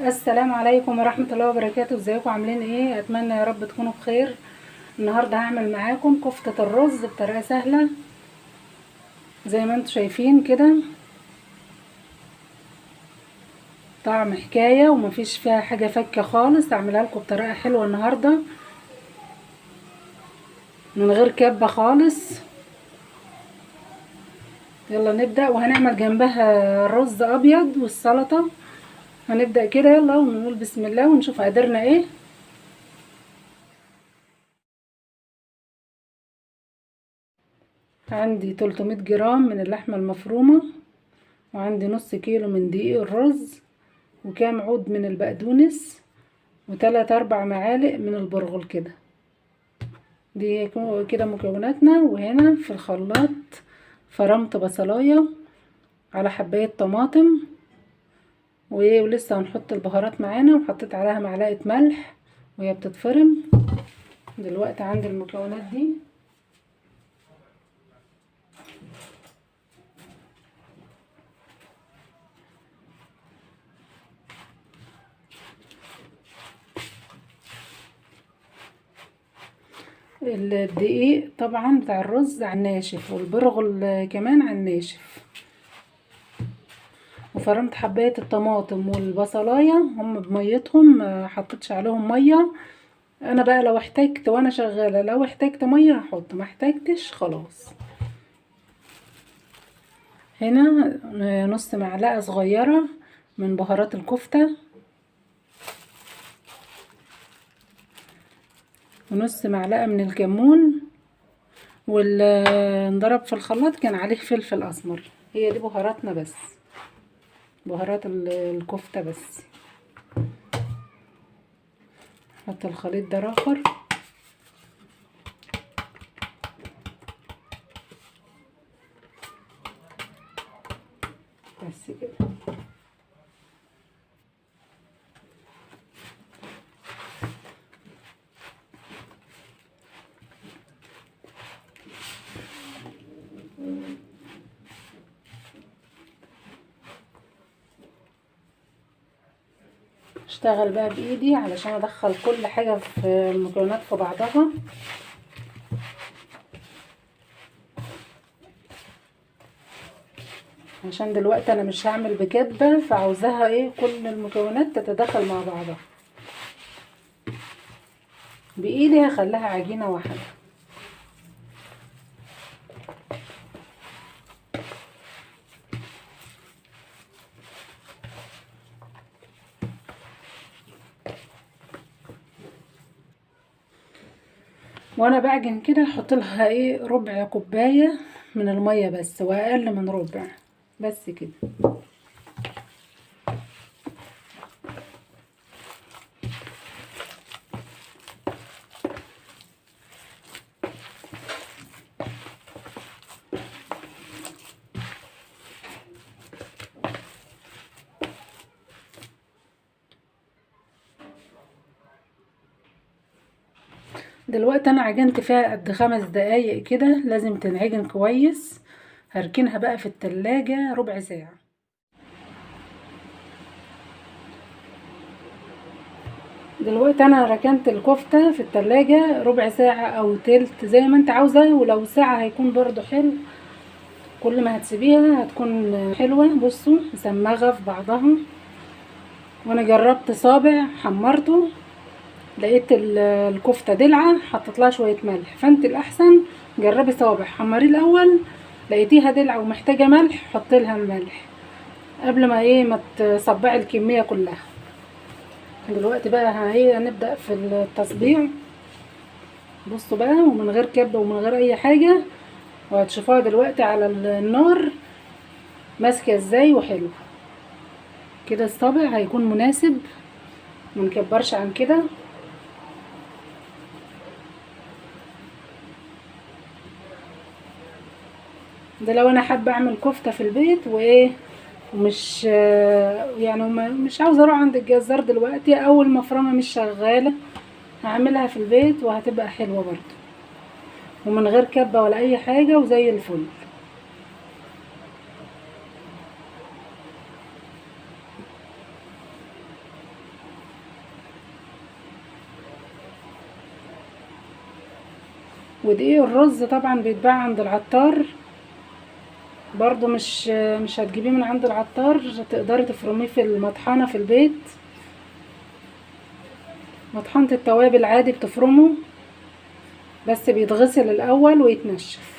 السلام عليكم ورحمة الله وبركاته. ازيكم عاملين ايه؟ اتمنى يا رب تكونوا بخير. النهاردة هعمل معاكم كفتة الرز بطريقة سهلة زي ما انتم شايفين كده. طعم حكاية ومفيش فيها حاجة فكة خالص. هعملها لكم بطريقة حلوة النهاردة من غير كبة خالص. يلا نبدأ، وهنعمل جنبها رز ابيض والسلطة. هنبدأ كده، يلا ونقول بسم الله ونشوف قدرنا ايه. عندي 300 جرام من اللحمة المفرومة، وعندي نص كيلو من دقيق الرز، وكام عود من البقدونس، وتلات اربع معالق من البرغل كده. دي كده مكوناتنا. وهنا في الخلاط فرمت بصلايه على حبايه طماطم ولسه هنحط البهارات معانا، وحطيت عليها معلقه ملح وهي بتتفرم. دلوقتي عندي المكونات دي. الدقيق طبعا بتاع الرز على الناشف، والبرغل كمان على الناشف. وفرمت حبايه الطماطم والبصلايه هم بميتهم، ما حطيتش عليهم ميه. انا بقى لو احتاجت وانا شغاله، لو احتاجت ميه هحط، ما احتاجتش خلاص. هنا نص معلقه صغيره من بهارات الكفته، ونص معلقه من الكمون، واللي انضرب في الخلاط كان عليه فلفل اسمر. هي دي بهاراتنا بس، بهارات الكفته بس. حط الخليط ده راخر. بس كده. اشتغل بقى بايدي علشان ادخل كل حاجه في المكونات في بعضها. عشان دلوقتي انا مش هعمل بكبه، فعاوزاها ايه، كل المكونات تتداخل مع بعضها. بايدي هخليها عجينه واحده. وانا بعجن كده احط لها ايه، ربع كوبايه من الميه بس، واقل من ربع بس كده. دلوقتي انا عجنت فيها قد 5 دقايق كده، لازم تنعجن كويس. هركنها بقى في التلاجة ربع ساعة. دلوقتي انا ركنت الكفتة في التلاجة ربع ساعة او تلت زي ما انت عاوزة، ولو ساعة هيكون برضو حلو. كل ما هتسيبيها هتكون حلوة. بصوا مسمغة في بعضها. وانا جربت صابع حمرته، لقيت الكفتة دلعة، حطيت لها شوية ملح. فانت الاحسن جربي صابع حمريه الاول، لقيتيها دلعة ومحتاجة ملح حطي لها الملح قبل ما ايه، ما تصبعي الكمية كلها. دلوقتي بقى هي هنبدأ في التصبيع. بصوا بقى، ومن غير كبة ومن غير اي حاجة، وهتشوفوها دلوقتي على النار ماسكة ازاي وحلو كده. الصابع هيكون مناسب، منكبرش عن كده. ده لو انا حابه اعمل كفته في البيت وايه، ومش يعني مش عاوزه اروح عند الجزار دلوقتي، او المفرمه مش شغاله، هعملها في البيت وهتبقى حلوه برضو، ومن غير كبه ولا اي حاجه، وزي الفل. ودقيق الرز طبعا بيتباع عند العطار برضو، مش هتجيبيه من عند العطار، تقدري تفرميه في المطحنة في البيت، مطحنة التوابل عادي بتفرمه، بس بيتغسل الاول ويتنشف.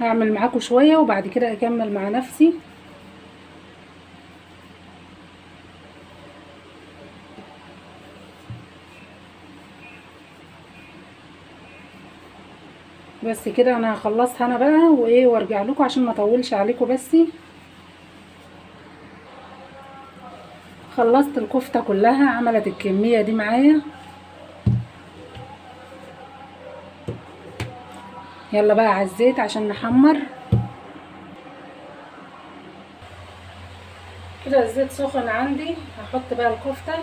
هعمل معاكم شوية وبعد كده اكمل مع نفسي. بس كده انا هخلصها انا بقى وايه وارجع لكم عشان ما اطولش عليكم. بس خلصت الكفتة كلها، عملت الكمية دي معايا. يلا بقى على الزيت عشان نحمر. كده الزيت سخن عندي، هحط بقى الكفتة.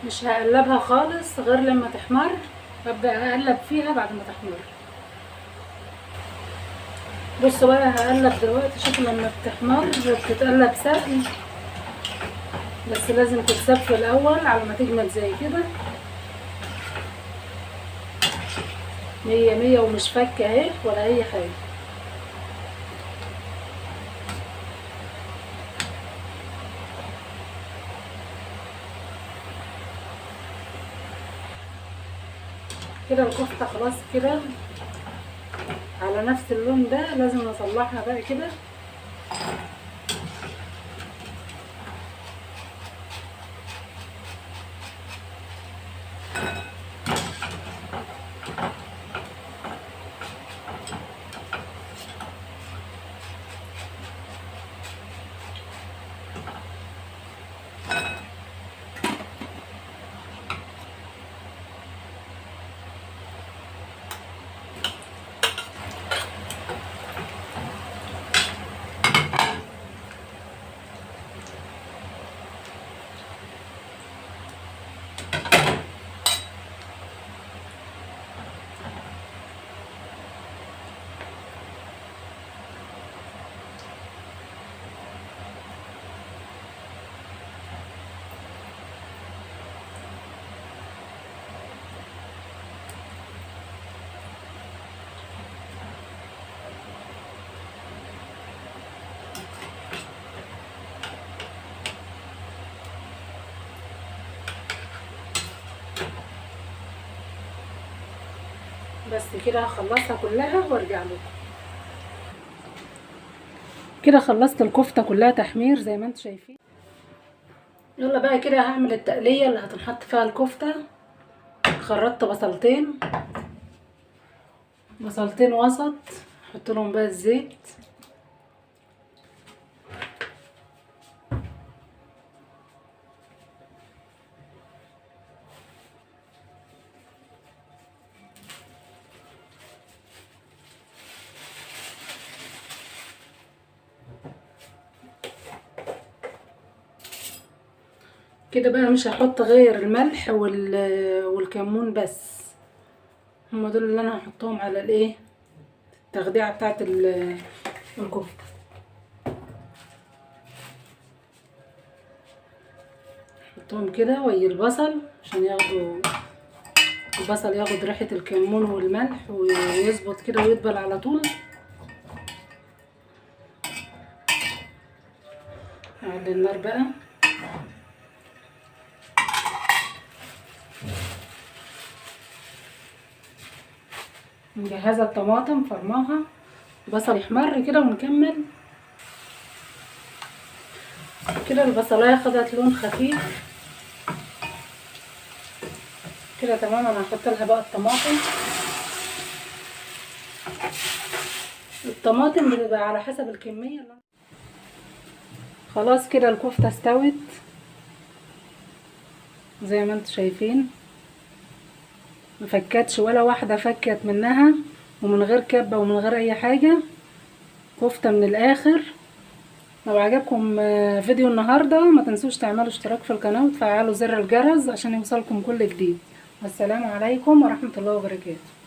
مش هقلبها خالص غير لما تحمر، ببدأ اقلب فيها بعد ما تحمر. بصوا بقى هقلب دلوقتي، شوفوا لما بتحمر بتتقلب سهل، بس لازم تتساب في الاول على ما تجمد زي كده. مية مية ومش فكة اهي ولا اي حاجة. كده الكفتة خلاص كده على نفس اللون ده، لازم اطلعها بقى كده. بس كده هخلصها كلها وارجع لكم. كده خلصت الكفتة كلها تحمير زي ما انتم شايفين. يلا بقى كده هعمل التقلية اللي هتنحط فيها الكفتة. خرطت بصلتين وسط، احط لهم بقى الزيت. كده بقى مش هحط غير الملح والكمون بس، هما دول اللي انا هحطهم على الايه التخديعه بتاعت الكفته. احطهم كده ويا البصل عشان البصل ياخد ريحه الكمون والملح ويظبط كده ويدبل على طول. اعلي النار بقى. مجهزه الطماطم فرماها، بصل يحمر كده ونكمل كده. البصلايه خدت لون خفيف كده تمام. انا هحط لها بقى الطماطم بتبقى على حسب الكميه. خلاص كده الكفته استوت زي ما انتم شايفين، مفكتش ولا واحده فكت منها، ومن غير كبه ومن غير اي حاجه، كفته من الاخر. لو عجبكم فيديو النهارده ما تنسوش تعملوا اشتراك في القناه وتفعلوا زر الجرس عشان يوصلكم كل جديد. والسلام عليكم ورحمه الله وبركاته.